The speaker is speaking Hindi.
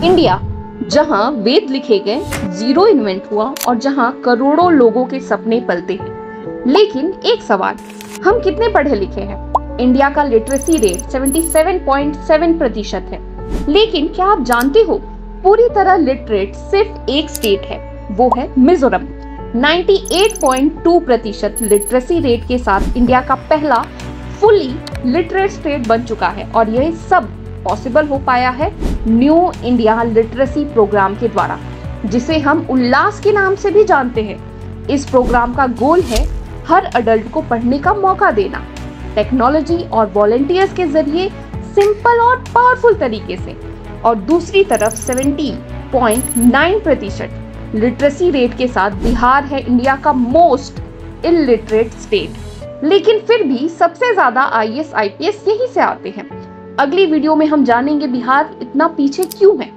इंडिया, जहां वेद लिखे गए, जीरो इन्वेंट हुआ और जहां करोड़ों लोगों के सपने पलते हैं। लेकिन एक सवाल, हम कितने पढ़े लिखे हैं? इंडिया का लिटरेसी रेट 77.7% है। लेकिन क्या आप जानते हो, पूरी तरह लिटरेट सिर्फ एक स्टेट है, वो है मिजोरम। 98.2% लिटरेसी रेट के साथ इंडिया का पहला फुली लिटरेट स्टेट बन चुका है और यह सब पॉसिबल हो पाया है न्यू इंडिया लिटरेसी प्रोग्राम के द्वारा, जिसे हम उल्लास के नाम से भी जानते हैं। इस प्रोग्राम का गोल है हर अडल्ट को पढ़ने का मौका देना, टेक्नोलॉजी और वॉलंटियर्स के जरिए सिंपल और पावरफुल तरीके से। और दूसरी तरफ 70.9% लिटरेसी रेट के साथ बिहार है इंडिया का मोस्ट इलिटरेट स्टेट। लेकिन फिर भी सबसे ज्यादा IAS IPS यहीं से आते हैं। अगली वीडियो में हम जानेंगे बिहार इतना पीछे क्यों है।